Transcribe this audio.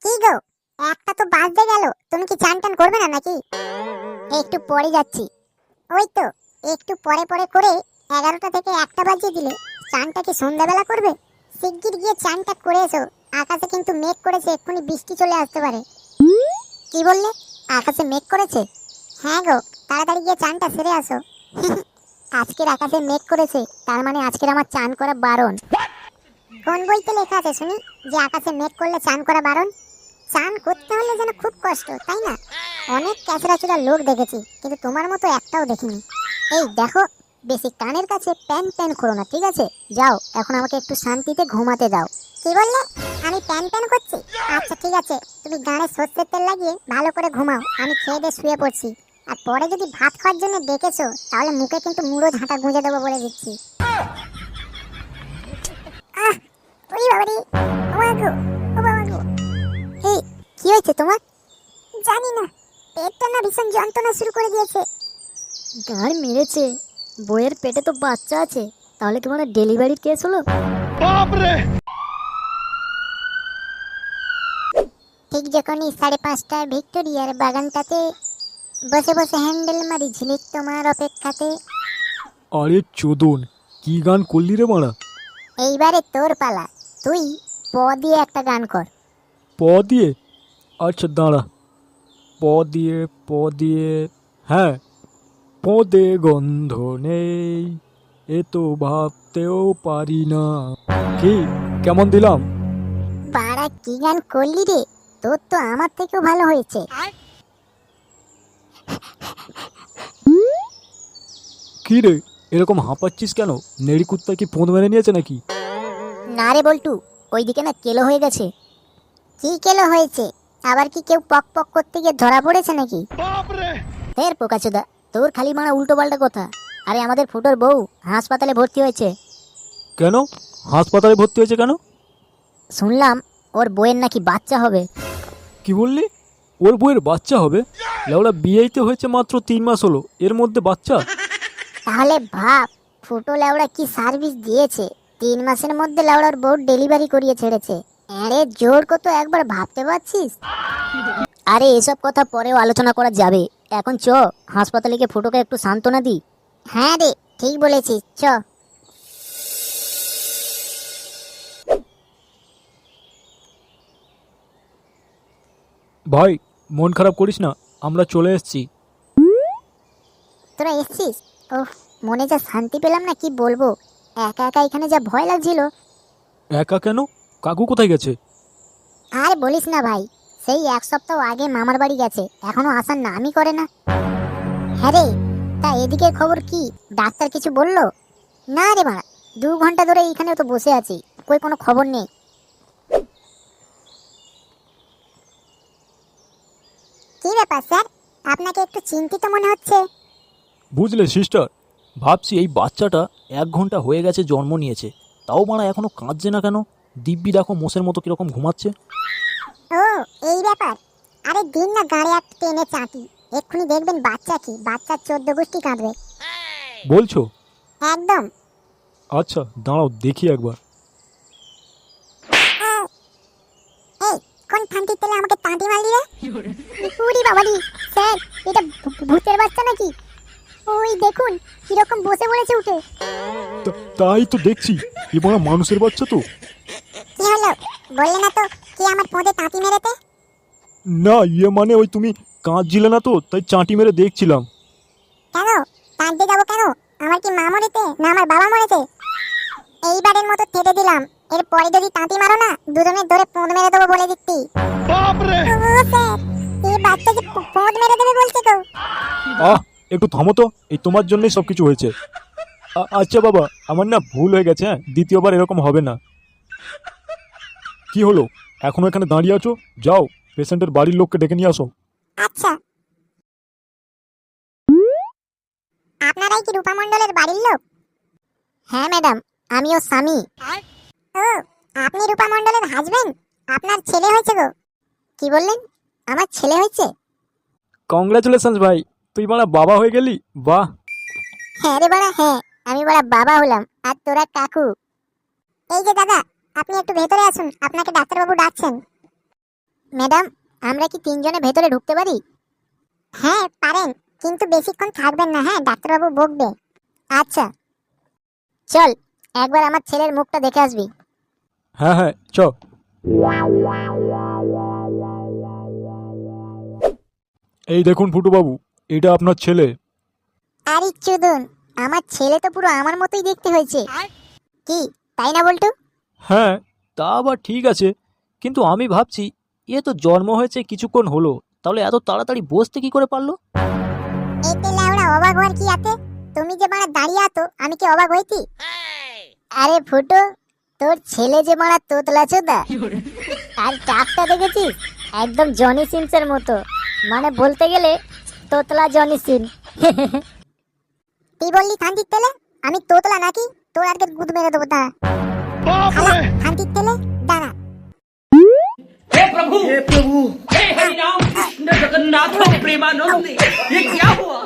কি গো, একটা তো বাজতে গেল, তুমি কি চান টান করবে না নাকি? একটু পরে যাচ্ছি। ওই তো একটু পরে পরে করে 11টা থেকে 1টা বাজিয়ে দিলে চানটা কি সন্ধ্যাবেলা করবে? শিগগির গিয়ে চানটা করে এসো। আকাশে কিন্তু মেঘ করেছে, এক্ষুনি বৃষ্টি চলে আসতে পারে। কি বললে? আকাশে মেঘ করেছে? হ্যাঁ গো, তাড়াতাড়ি গিয়ে চানটা সেরে আসো। আজকের আকাশে মেঘ করেছে, তার মানে আজকের আমার চান করা বারণ। কোন বইতে লেখা আছে শুনি যে আকাশে মেঘ করলে চান করা বারণ? চান করতে হলে যেন খুব কষ্ট, তাই না? অনেক ক্যাচড়াচুরা লোক দেখেছি, কিন্তু তোমার মতো একটাও দেখিনি। এই দেখো, বেশি কানের কাছে প্যান প্যান করো না, ঠিক আছে? যাও, এখন আমাকে একটু শান্তিতে ঘুমাতে দাও। কি বললে? আমি প্যান প্যান করছি? আচ্ছা ঠিক আছে, তুমি গানে সর্ষের তেল লাগিয়ে ভালো করে ঘুমাও, আমি খেয়ে দিয়ে শুয়ে পড়ছি। আর পরে যদি ভাত খাওয়ার জন্য ডেকেছো, তাহলে মুখে কিন্তু মুড়ো ঝাঁটা গুঁজে দেবো বলে দিচ্ছি। আহ, ওই বাবারি, ও বাবা, ও বাবা। এই, কি হয়েছে তোমার? জানি না, পেটটা না ভীষণ যন্ত্রণা শুরু করে দিয়েছে। গাড় মেরেছে। বইয়ের পেটে তো বাচ্চা আছে, তাহলে তোমার ডেলিভারির কেস হলো? ঠিক যখনই 5:30টায় ভিক্টোরিয়ার বাগানটাতে বসে বসে হ্যান্ডেল মারি ঝিলিক তোমার অপেক্ষাতে। আরে চোদন, কি গান করলি রে মারা? এইবারে তোর পালা, তুই প দিয়ে একটা গান কর। প দিয়ে? আচ্ছা দাঁড়া। প দিয়ে, প দিয়ে, হ্যাঁ। পদে গন্ধ নেই, এ তো ভাবতেও পারি না। কি, কেমন দিলাম? পাড়া কি গান করলি রে, তোর তো আমার থেকেও ভালো হয়েছে। কি রে, এরকম হাঁপাচ্ছিস কেন? নেড়ি কুত্তা কি ফোন মেরে নিয়েছে নাকি? না রে বল্টু, ওইদিকে না কেলো হয়ে গেছে। কি কেলো হয়েছে? আবার কি কেউ পক পক করতে গিয়ে ধরা পড়েছে নাকি? ফের পোকাচোদা, তোর খালি মারা উল্টো পাল্টা কথা। আরে আমাদের ফুটোর বউ হাসপাতালে ভর্তি হয়েছে। কেন? হাসপাতালে ভর্তি হয়েছে কেন? শুনলাম ওর বউয়ের নাকি বাচ্চা হবে। কি বললি? ওর বউয়ের বাচ্চা হবে? লেওড়া বিয়েতে হয়েছে মাত্র 3 মাস হলো, এর মধ্যে বাচ্চা? তাহলে ভাব, ফুটো লেওড়া কি সার্ভিস দিয়েছে। 3 মাসের মধ্যে লেওড়ার বউ ডেলিভারি করিয়ে ছেড়েছে। আরে জোর কত একবার ভাবতে পারছিস? আরে এসব কথা পরেও আলোচনা করা যাবে, এখন চ হাসপাতালে গিয়ে ফুটোকে একটু সান্ত্বনা দি। হ্যাঁ রে, ঠিক বলেছিস, চ। ভাই, মন খারাপ করিস না, আমরা চলে এসেছি। তোরা এসছিস? ওহ, মনে যা শান্তি পেলাম না কি বলবো। একা একা এখানে যা ভয় লাগছিল। একা কেন? কাকু কোথায় গেছে? আর বলিস না ভাই, সেই 1 সপ্তাহ আগে মামার বাড়ি গেছে, এখনো আসার নামই করে না। হ্যাঁ রে, তা এদিকের খবর কি? ডাক্তার কিছু বললো? না রে মারা, 2 ঘন্টা ধরে এইখানে তো বসে আছি, কই কোনো খবর নেই। কি ব্যাপার স্যার, আপনাকে একটু চিন্তিত মনে হচ্ছে। বুঝলে সিস্টার, ভাবছি এই বাচ্চাটা 1 ঘন্টা হয়ে গেছে জন্ম নিয়েছে, তাও মারা এখনো কাঁদছে না কেন? দিব্যি দেখো মোষের মতো কিরকম ঘুমাচ্ছে। ও, এই ব্যাপার। আরে দিন না গাড়ি এক টেনে চাটি, এক্ষুনি দেখবেন বাচ্চা কি বাচ্চার 14 গোষ্ঠী কাঁদবে। বলছো? একদম। আচ্ছা দাঁড়াও দেখি একবার। আহ, এই, কোন ফান্তির তেলে আমাকে তাঁতি মারলি রে? উরি বাবারি, স্যার, এটা ভূতের বাচ্চা নাকি? ওই দেখুন কিরকম বসে পড়েছে উঠে। তাই তো দেখছি, এবার মানুষের বাচ্চা তো। কি হলো, বললে না তো কি আমার পোঁদে তাঁতি মেরেতে? না ইয়ে মানে ওই তুমি কাঁদছিলে না তো, তাই চাঁটি মেরে দেখছিলাম। কেন কাঁদতে যাবো কেন? আমার কি মা মরেছে না আমার বাবা মরেছে? এইবারের মতো থেটে দিলাম, এরপরে যদি তাঁতি মারো না, দুজনের ধরে পোঁদ মেরে দেবো বলে দিচ্ছি। ও স্যার, এই বাচ্চাকে পোঁদ মেরে দেবে বলছে তো। আহ, একটু থামো তো, এই তোমার জন্যই সব কিছু হয়েছে। আচ্ছা বাবা, আমার না ভুল হয়ে গেছে, হ্যাঁ, দ্বিতীয়বার এরকম হবে না। কি হলো, এখনো এখানে দাঁড়িয়ে আছো? যাও, পেশেন্টের বাড়ির লোককে ডেকে নিয়ে আসো। আচ্ছা, আপনারাই কি রূপা মণ্ডলের বাড়ির লোক? হ্যাঁ ম্যাডাম, আমি ওর স্বামী। ও, আপনি রূপা মণ্ডলের হাজবেন্ড? আপনার ছেলে হয়েছে গো। কি বললেন? আমার ছেলে হয়েছে? কংগ্রাচুলেশনস ভাই, তুই বাড়া বাবা হয়ে গেলি, বাহ। হ্যাঁ রে বাড়া, হ্যাঁ, আমি বাড়া বাবা হলাম, আর তোরা কাকু। এই যে দাদা, আপনি একটু ভেতরে আসুন, আপনাকে ডাক্তারবাবু ডাকছেন। ম্যাডাম, আমরা কি তিনজনে ভেতরে ঢুকতে পারি? হ্যাঁ পারেন, কিন্তু বেশিক্ষণ থাকবেন না, হ্যাঁ ডাক্তারবাবু বকবে। আচ্ছা চল, একবার আমার ছেলের মুখটা দেখে আসবি। হ্যাঁ হ্যাঁ চ। এই দেখুন ফুটু বাবু, এটা আপনার ছেলে। আরে চুদুন, আমার ছেলে তো পুরো আমার মতোই দেখতে হয়েছে। কি তাই না বল্টু? হ্যাঁ, তা আবার ঠিক আছে, কিন্তু আমি ভাবছি এ তো জন্ম হয়েছে কিছুক্ষণ হলো, তাহলে এত তাড়াতাড়ি বসতে কি করে পারলো? এতে লেওড়া অবাক হওয়ার কি আছে? তুমি যে মারা দাঁড়িয়ে আতো, আমি কি অবাক হইতি? আরে ফুটো, তোর ছেলে যে মারা তোতলা চোদা, আর টাকটা দেখেছিস? একদম জনি সিনসের মতো, মানে বলতে গেলে তোতলা জনি সিন। তুই বললি থানতির তেলে, আমি তোতলা নাকি? তোর আজকে গুদ মেরে দেবো, দাঁড়া। খালা, থানতির তেলে দাঁড়া। हे प्रभु हे हरि राम कृष्ण जगन्नाथ प्रेमानंद ये क्या हुआ?